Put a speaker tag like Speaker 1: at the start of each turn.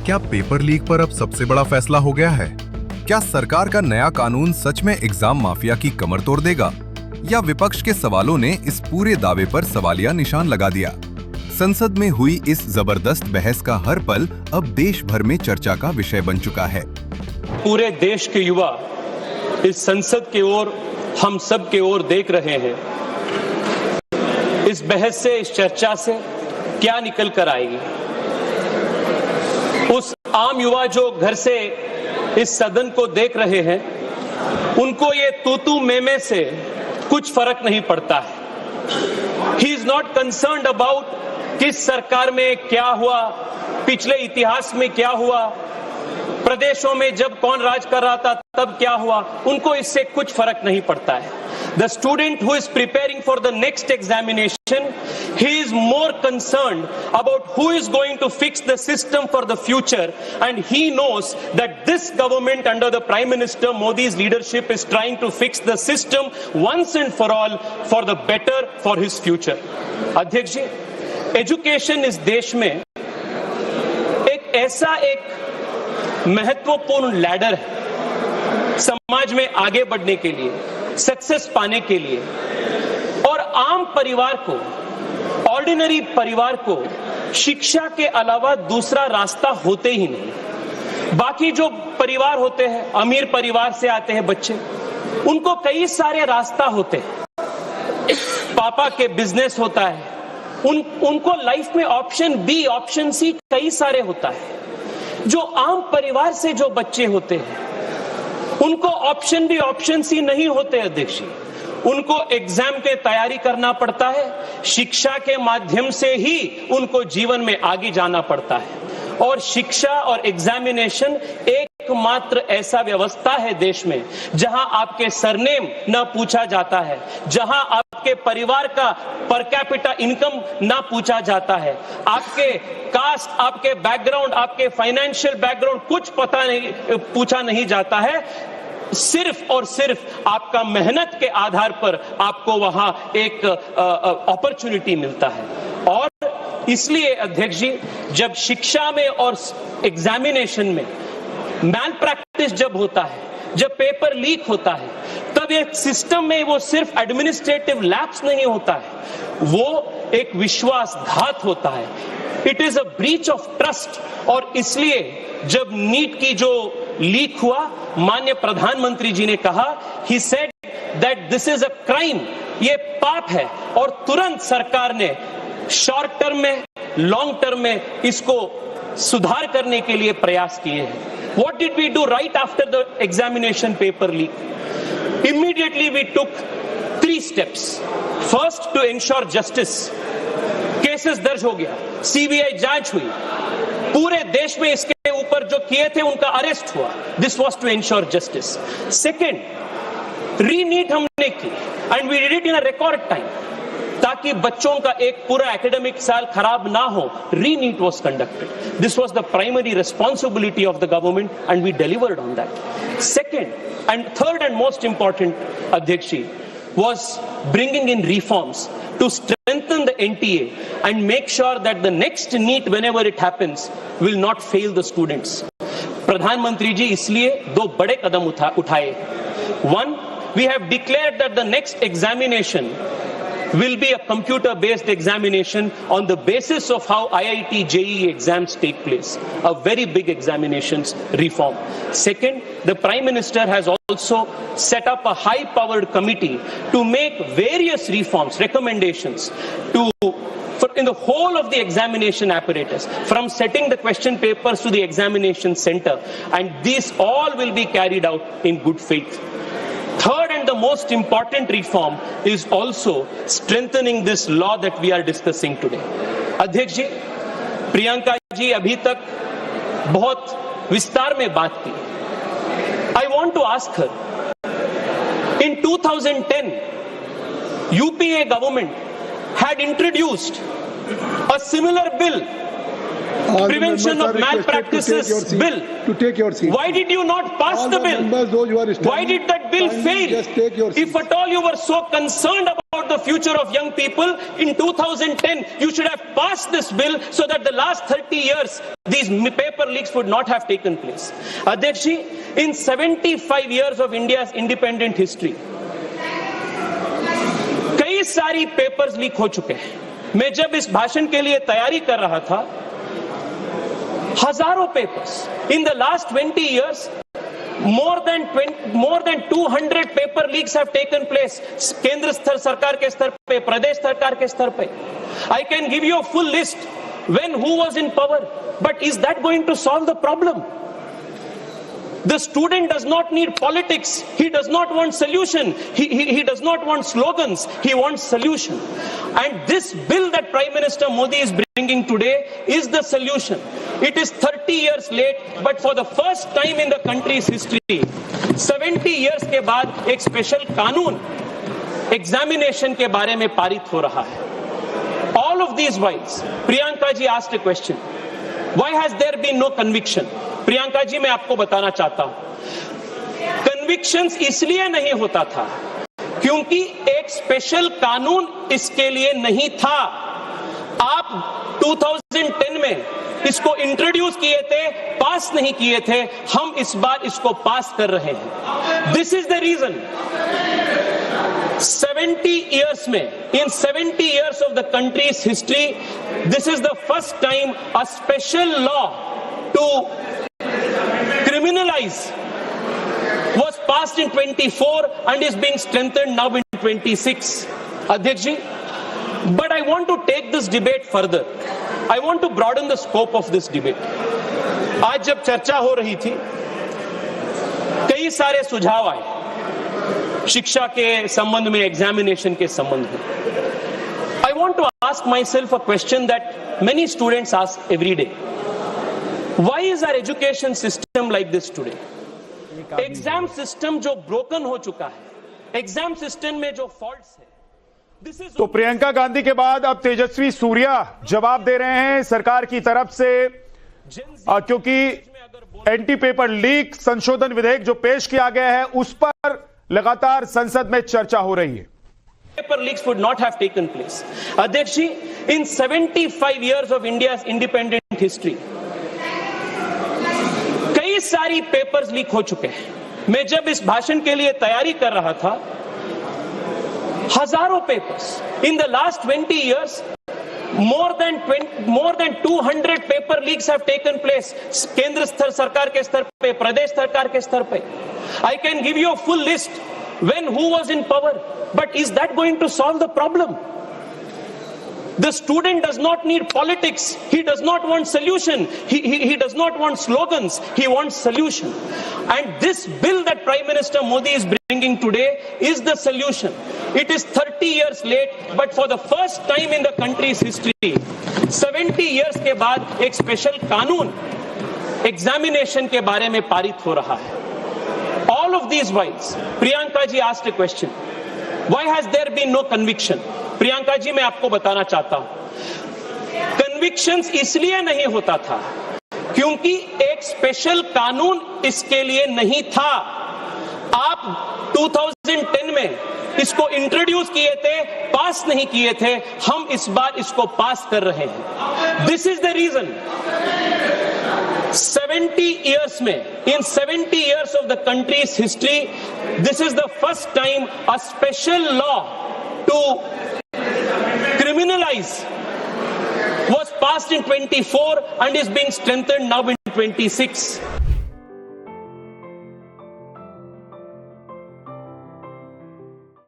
Speaker 1: क्या paper leak पर अब सबसे बड़ा फैसला हो गया है? क्या सरकार का नया कानून सच में एग्जाम माफिया की कमर तोड़ देगा? या विपक्ष के सवालों ने इस पूरे दावे पर सवालिया निशान लगा दिया? संसद में हुई इस जबरदस्त बहस का हर पल अब देश भर में चर्चा का विषय बन चुका है।
Speaker 2: पूरे देश के युवा इस संसद की ओर, हम सब की ओर देख रहे हैं। इस बहस से, इस चर्चा से क्या निकल कर आएगी? उस आम युवा जो घर से इस सदन को देख रहे हैं, उनको ये तू मैं से कुछ फर्क नहीं पड़ता है। He is not concerned about किस सरकार में क्या हुआ, पिछले इतिहास में क्या हुआ, प्रदेशों में जब कौन राज कर रहा था तब क्या हुआ, उनको इससे कुछ फर्क नहीं पड़ता है। The student who is preparing for the next examination, he is more concerned about who is going to fix the system for the future, and he knows that this government under the Prime Minister Modi's leadership is trying to fix the system once and for all for the better for his future. अध्यक्ष जी, education इस देश में एक ऐसा महत्वपूर्ण ladder है समाज में आगे बढ़ने के लिए, सक्सेस पाने के लिए, और आम परिवार को, ऑर्डिनरी परिवार को शिक्षा के अलावा दूसरा रास्ता होते ही नहीं। बाकी जो परिवार होते हैं, अमीर परिवार से आते हैं बच्चे, उनको कई सारे रास्ता होते हैं। पापा के बिजनेस होता है, उनको लाइफ में ऑप्शन बी, ऑप्शन सी कई सारे होता है। जो आम परिवार से जो बच्चे होते हैं, उनको ऑप्शन बी, ऑप्शन सी नहीं होते अध्यक्ष जी। उनको एग्जाम के तैयारी करना पड़ता है, शिक्षा के माध्यम से ही उनको जीवन में आगे जाना पड़ता है। और शिक्षा और एग्जामिनेशन एकमात्र ऐसा व्यवस्था है देश में जहां आपके सरनेम न पूछा जाता है, जहां आपके परिवार का पर कैपिटा इनकम ना पूछा जाता है, आपके कास्ट, आपके बैकग्राउंड, आपके फाइनेंशियल बैकग्राउंड कुछ पूछा नहीं जाता है। सिर्फ और सिर्फ आपका मेहनत के आधार पर आपको वहां एक अपॉर्चुनिटी मिलता है। और इसलिए अध्यक्ष जी, जब शिक्षा में और एग्जामिनेशन में मैल प्रैक्टिस जब होता है, जब पेपर लीक होता है, तब एक सिस्टम में वो सिर्फ एडमिनिस्ट्रेटिव लैप्स नहीं होता है, वो एक विश्वासघात होता है। It is a breach of trust. और इसलिए जब नीट की जो लीक हुआ, माननीय प्रधानमंत्री जी ने कहा, he said that this is a crime, ये पाप है, और तुरंत सरकार ने शॉर्ट टर्म में, लॉन्ग टर्म में इसको सुधार करने के लिए प्रयास किए हैं। What did we do right after the examination paper leak? Immediately we took 3 steps. First, to ensure justice. Cases दर्ज हो गया, सीबीआई जांच हुई, पूरे देश में इसके ऊपर जो किए थे उनका अरेस्ट हुआ। This was to ensure justice. Second, reNEET हमने की, and we did it in a record time, ताकि बच्चों का एक पूरा एकेडमिक साल खराब ना हो। ReNEET was conducted. This was the primary responsibility of the government, and we delivered on that. Second and third and most important अध्यक्ष जी, was bringing in reforms to strengthen the NTA and make sure that the next NEET, whenever it happens, will not fail the students. प्रधानमंत्री जी इसलिए 2 बड़े कदम उठाए। One, we have declared that the next examination will be a computer-based examination on the basis of how IIT JEE exams take place. A very big examinations reform. Second, the Prime Minister has also set up a high-powered committee to make various reforms, recommendations in the whole of the examination apparatus, from setting the question papers to the examination center, and these all will be carried out in good faith. Third and the most important reform is also strengthening this law that we are discussing today. अध्यक्ष जी, प्रियंका जी अभी तक बहुत विस्तार में बात की। I want to ask her, in 2010, UPA government had introduced a similar bill
Speaker 3: All the
Speaker 2: Prevention
Speaker 3: members
Speaker 2: of
Speaker 3: are requested to take your
Speaker 2: Malpractices
Speaker 3: seat.
Speaker 2: Bill.
Speaker 3: To take your seat.
Speaker 2: Why did you not pass
Speaker 3: All
Speaker 2: the
Speaker 3: the
Speaker 2: bill?
Speaker 3: members, those who are standing,
Speaker 2: Why did that bill
Speaker 3: kindly
Speaker 2: fail?
Speaker 3: just take your
Speaker 2: If
Speaker 3: seats.
Speaker 2: at all you were so concerned about the future of young people, in 2010, you should have passed this bill so that the last 30 years, these paper leaks would not have taken place. Adhyakshi, in 75 years of India's independent history, कई सारी papers leak हो चुके हैं. मैं जब इस भाषण के लिए तैयारी कर रहा था, हजारों papers in the last 20 years, more than 200 paper leaks have taken place. केंद्र स्तर सरकार के स्तर पे, प्रदेश सरकार के स्तर पे. I can give you a full list when who was in power, but is that going to solve the problem? The student does not need politics. He does not want solution. He does not want slogans. He wants solution. And this bill that Prime Minister Modi is bringing today is the solution. It is 30 years late, but for the first time in the country's history, 70 years के बाद एक special कानून examination के बारे में पारित हो रहा है. All of these whiles, Priyanka ji asked a question. Why has there been no conviction? Priyanka ji, मैं आपको बताना चाहता हूं, कन्विक्शंस इसलिए नहीं होता था क्योंकि एक स्पेशल कानून इसके लिए नहीं था. आप 2010 में इसको इंट्रोड्यूस किए थे, पास नहीं किए थे. हम इस बार इसको पास कर रहे हैं. This is the reason. 70 years में, in 70 years of the country's history, this is the first time a special law to criminalize was passed in 24 and is being strengthened now in 26. Adhyakshi, but I want to take this debate further. I want to broaden the scope of this debate. आज जब चर्चा हो रही थी, कई सारे सुझाव आए शिक्षा के संबंध में, एग्जामिनेशन के संबंध में. I want to ask myself a question that many students ask every day. Why is our education system like this today? Exam system जो ब्रोकन हो चुका है, एग्जाम सिस्टम में जो फॉल्ट्स है, दिस इज.
Speaker 4: तो प्रियंका गांधी के बाद अब तेजस्वी सूर्या जवाब दे रहे हैं सरकार की तरफ से, क्योंकि एंटी पेपर लीक संशोधन विधेयक जो पेश किया गया है उस पर लगातार संसद में चर्चा हो रही है.
Speaker 2: Paper leaks would not have taken place. Adhyakshi, in 75 years of India's independent history, कई सारी पेपर्स लीक हो चुके हैं. मैं जब इस भाषण के लिए तैयारी कर रहा था, हजारों papers in the last 20 years, more than 200 paper leaks have taken place. केंद्र स्तर सरकार के स्तर पे, प्रदेश सरकार के स्तर पे. I can give you a full list when who was in power, but is that going to solve the problem? The student does not need politics. He does not want solution. He does not want slogans. He wants solution. And this bill that Prime Minister Modi is bringing today is the solution. It is 30 years late, but for the first time in the country's history, 70 years के बाद एक special कानून examination के बारे में पारित हो रहा है. All of these whiles, Priyanka ji asked a question. Why has there been no conviction? Priyanka ji, मैं आपको बताना चाहता हूं, कन्विक्शंस इसलिए नहीं होता था क्योंकि एक स्पेशल कानून इसके लिए नहीं था. आप 2010 में इसको इंट्रोड्यूस किए थे, पास नहीं किए थे. हम इस बार इसको पास कर रहे हैं. This is the reason. 70 years में, in 70 years of the country's history, this is the first time a special law to criminalize was passed in 24 and is being strengthened now in 26.